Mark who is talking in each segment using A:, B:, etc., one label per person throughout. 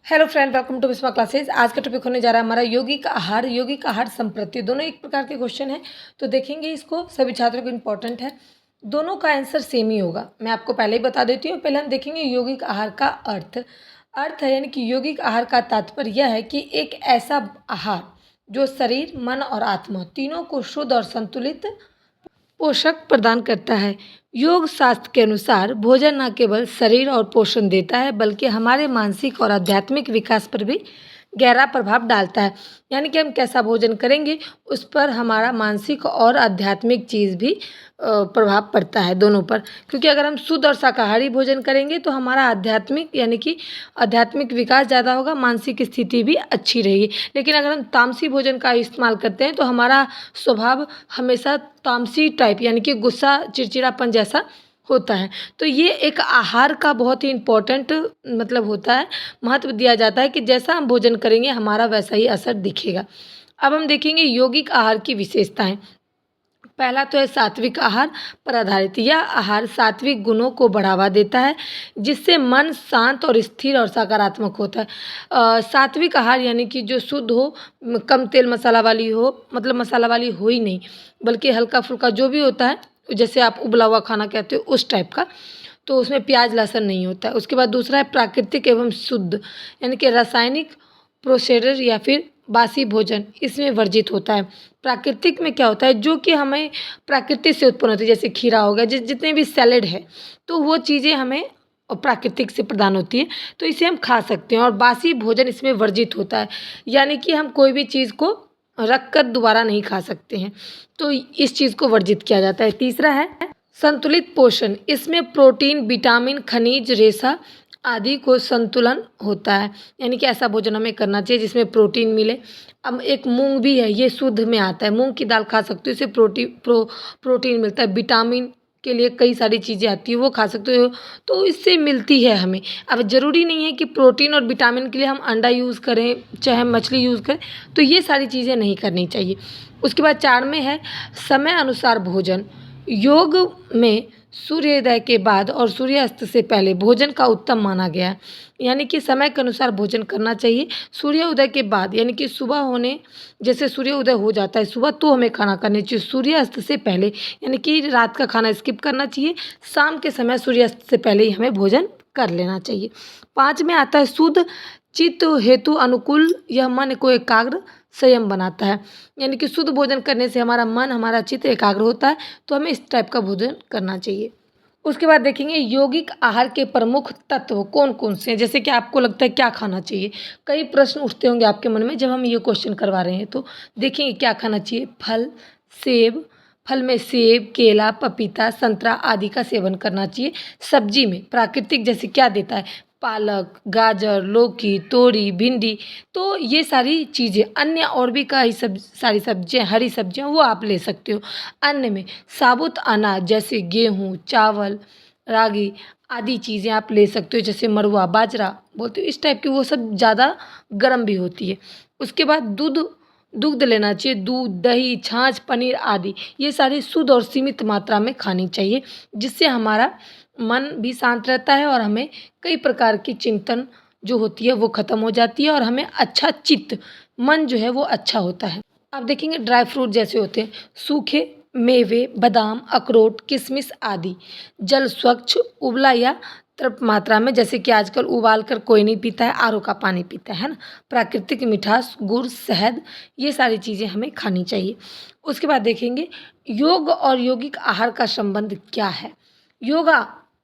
A: Hello friend, welcome to Bisma classes. आज का topic होने जा रहा है हमारा यौगिक आहार संप्रति। दोनों एक प्रकार के क्वेश्चन हैं, तो देखेंगे इसको। सभी छात्रों को इम्पोर्टेंट है। दोनों का आंसर सेम ही होगा, मैं आपको पहले ही बता देती हूँ। पहले हम देखेंगे यौगिक आहार का अर्थ है, यानी कि यौगिक आहार का तात्पर्य यह है कि एक ऐसा आहार जो शरीर, मन और आत्मा तीनों को शुद्ध और संतुलित पोषक प्रदान करता है। योग शास्त्र के अनुसार भोजन न केवल शरीर और पोषण देता है, बल्कि हमारे मानसिक और आध्यात्मिक विकास पर भी गहरा प्रभाव डालता है। यानी कि हम कैसा भोजन करेंगे उस पर हमारा मानसिक और आध्यात्मिक चीज़ भी प्रभाव पड़ता है, दोनों पर। क्योंकि अगर हम शुद्ध और शाकाहारी भोजन करेंगे तो हमारा आध्यात्मिक यानी कि आध्यात्मिक विकास ज़्यादा होगा, मानसिक स्थिति भी अच्छी रहेगी। लेकिन अगर हम तामसी भोजन का इस्तेमाल करते हैं तो हमारा स्वभाव हमेशा तामसी टाइप यानी कि गुस्सा, चिड़चिड़ापन जैसा होता है। तो ये एक आहार का बहुत ही इम्पोर्टेंट मतलब होता है, महत्व दिया जाता है कि जैसा हम भोजन करेंगे हमारा वैसा ही असर दिखेगा। अब हम देखेंगे यौगिक आहार की विशेषताएं। पहला तो है सात्विक आहार पर आधारित। यह आहार सात्विक गुणों को बढ़ावा देता है, जिससे मन शांत और स्थिर और सकारात्मक होता है। सात्विक आहार यानी कि जो शुद्ध हो, कम तेल मसाला वाली हो, मतलब मसाला वाली हो ही नहीं, बल्कि हल्का फुल्का जो भी होता है, जैसे आप उबला हुआ खाना कहते हो उस टाइप का, तो उसमें प्याज लहसुन नहीं होता है। उसके बाद दूसरा है प्राकृतिक एवं शुद्ध, यानी कि रासायनिक प्रोसेसर या फिर बासी भोजन इसमें वर्जित होता है। प्राकृतिक में क्या होता है, जो कि हमें प्रकृति से उत्पन्न होती है, जैसे खीरा हो गया, जितने भी सैलेड है, तो वो चीज़ें हमें प्राकृतिक से प्रदान होती है, तो इसे हम खा सकते हैं। और बासी भोजन इसमें वर्जित होता है, यानी कि हम कोई भी चीज़ को रख कर दोबारा नहीं खा सकते हैं, तो इस चीज़ को वर्जित किया जाता है। तीसरा है संतुलित पोषण। इसमें प्रोटीन, विटामिन, खनिज, रेशा आदि को संतुलन होता है, यानी कि ऐसा भोजन हमें करना चाहिए जिसमें प्रोटीन मिले। अब एक मूंग भी है, ये शुद्ध में आता है, मूंग की दाल खा सकते हो, इससे प्रोटीन मिलता है। विटामिन के लिए कई सारी चीज़ें आती है, वो खा सकते हो, तो इससे मिलती है हमें। अब ज़रूरी नहीं है कि प्रोटीन और विटामिन के लिए हम अंडा यूज़ करें, चाहे हम मछली यूज़ करें, तो ये सारी चीज़ें नहीं करनी चाहिए। उसके बाद 4 में है समय अनुसार भोजन। योग में सूर्योदय के बाद और सूर्यास्त से पहले भोजन का उत्तम माना गया है, यानी कि समय के अनुसार भोजन करना चाहिए। सूर्योदय के बाद यानी कि सुबह होने, जैसे सूर्योदय हो जाता है सुबह, तो हमें खाना खाना चाहिए। सूर्यास्त से पहले यानी कि रात का खाना स्किप करना चाहिए, शाम के समय सूर्यास्त से पहले ही हमें भोजन कर लेना चाहिए। 5 में आता है शुद्ध चित्त हेतु अनुकूल। यह मन को एकाग्र संयम बनाता है, यानी कि शुद्ध भोजन करने से हमारा मन, हमारा चित्त एकाग्र होता है, तो हमें इस टाइप का भोजन करना चाहिए। उसके बाद देखेंगे यौगिक आहार के प्रमुख तत्व कौन कौन से हैं। जैसे कि आपको लगता है क्या खाना चाहिए, कई प्रश्न उठते होंगे आपके मन में जब हम ये क्वेश्चन करवा रहे हैं। तो देखेंगे क्या खाना चाहिए। फल में सेब, केला, पपीता, संतरा आदि का सेवन करना चाहिए। सब्जी में प्राकृतिक जैसे क्या देता है, पालक, गाजर, लौकी, तोरी, भिंडी, तो ये सारी चीज़ें। अन्य और भी कई सारी सब्जियाँ, हरी सब्जियाँ, वो आप ले सकते हो। अन्य में साबुत अनाज जैसे गेहूँ, चावल, रागी आदि चीज़ें आप ले सकते हो, जैसे मरुआ, बाजरा बोलते हो, इस टाइप की, वो सब ज़्यादा गर्म भी होती है। उसके बाद दूध लेना चाहिए। दूध, दही, छाछ, पनीर आदि ये सारी शुद्ध और सीमित मात्रा में खानी चाहिए, जिससे हमारा मन भी शांत रहता है और हमें कई प्रकार की चिंतन जो होती है वो ख़त्म हो जाती है, और हमें अच्छा चित्त, मन जो है वो अच्छा होता है। आप देखेंगे ड्राई फ्रूट जैसे होते हैं, सूखे मेवे, बादाम, अखरोट, किशमिश आदि। जल स्वच्छ, उबला या तृप्त मात्रा में, जैसे कि आजकल उबाल कर कोई नहीं पीता है, आरओ का पानी पीता है ना। प्राकृतिक मिठास, गुड़, शहद, ये सारी चीज़ें हमें खानी चाहिए। उसके बाद देखेंगे योग और यौगिक आहार का संबंध क्या है।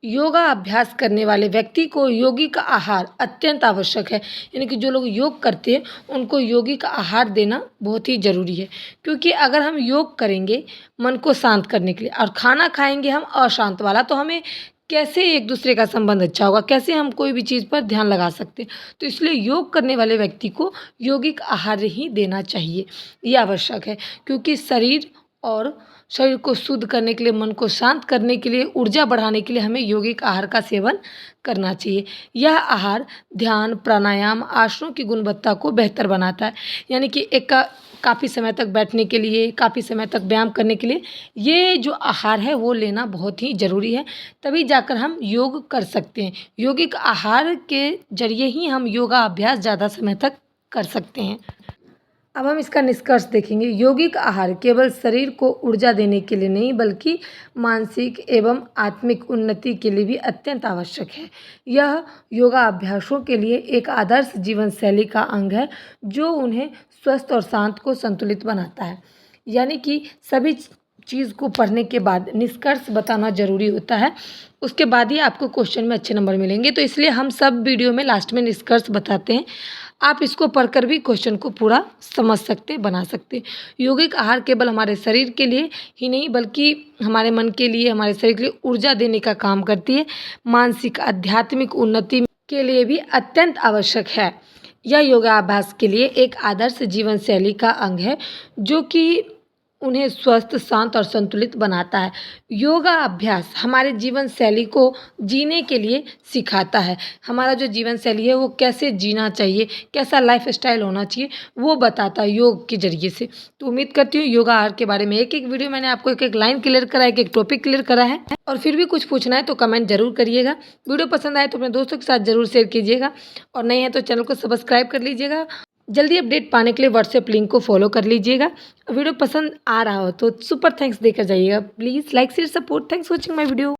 A: योगा अभ्यास करने वाले व्यक्ति को यौगिक आहार अत्यंत आवश्यक है, यानी कि जो लोग योग करते हैं उनको यौगिक आहार देना बहुत ही ज़रूरी है। क्योंकि अगर हम योग करेंगे मन को शांत करने के लिए और खाना खाएंगे हम अशांत वाला, तो हमें कैसे एक दूसरे का संबंध अच्छा होगा, कैसे हम कोई भी चीज़ पर ध्यान लगा सकते हैं। तो इसलिए योग करने वाले व्यक्ति को यौगिक आहार ही देना चाहिए, ये आवश्यक है। क्योंकि शरीर को शुद्ध करने के लिए, मन को शांत करने के लिए, ऊर्जा बढ़ाने के लिए हमें यौगिक आहार का सेवन करना चाहिए। यह आहार ध्यान, प्राणायाम, आसनों की गुणवत्ता को बेहतर बनाता है, यानी कि एक काफ़ी समय तक बैठने के लिए, काफ़ी समय तक व्यायाम करने के लिए ये जो आहार है वो लेना बहुत ही ज़रूरी है, तभी जाकर हम योग कर सकते हैं। यौगिक आहार के ज़रिए ही हम योगा अभ्यास ज़्यादा समय तक कर सकते हैं। अब हम इसका निष्कर्ष देखेंगे। यौगिक आहार केवल शरीर को ऊर्जा देने के लिए नहीं बल्कि मानसिक एवं आत्मिक उन्नति के लिए भी अत्यंत आवश्यक है। यह योगा अभ्यासों के लिए एक आदर्श जीवन शैली का अंग है जो उन्हें स्वस्थ और शांत को संतुलित बनाता है। यानी कि सभी चीज़ को पढ़ने के बाद निष्कर्ष बताना ज़रूरी होता है, उसके बाद ही आपको क्वेश्चन में अच्छे नंबर मिलेंगे। तो इसलिए हम सब वीडियो में लास्ट में निष्कर्ष बताते हैं, आप इसको पढ़कर भी क्वेश्चन को पूरा समझ सकते, बना सकते। यौगिक आहार केवल हमारे शरीर के लिए ही नहीं बल्कि हमारे मन के लिए, हमारे शरीर के लिए ऊर्जा देने का काम करती है। मानसिक आध्यात्मिक उन्नति के लिए भी अत्यंत आवश्यक है। यह योगाभ्यास के लिए एक आदर्श जीवन शैली का अंग है जो कि उन्हें स्वस्थ, शांत और संतुलित बनाता है। योगा अभ्यास हमारे जीवन शैली को जीने के लिए सिखाता है। हमारा जो जीवन शैली है वो कैसे जीना चाहिए, कैसा लाइफस्टाइल होना चाहिए, वो बताता है योग के ज़रिए से। तो उम्मीद करती हूँ योगा आहार के बारे में एक-एक वीडियो मैंने आपको एक-एक लाइन क्लियर करा है, एक-एक टॉपिक क्लियर करा है। और फिर भी कुछ पूछना है तो कमेंट ज़रूर करिएगा। वीडियो पसंद आए तो अपने दोस्तों के साथ ज़रूर शेयर कीजिएगा और नए हैं तो चैनल को सब्सक्राइब कर लीजिएगा। जल्दी अपडेट पाने के लिए व्हाट्सएप लिंक को फॉलो कर लीजिएगा। वीडियो पसंद आ रहा हो तो सुपर थैंक्स देकर जाइएगा। Please like share support. Thanks for watching my video.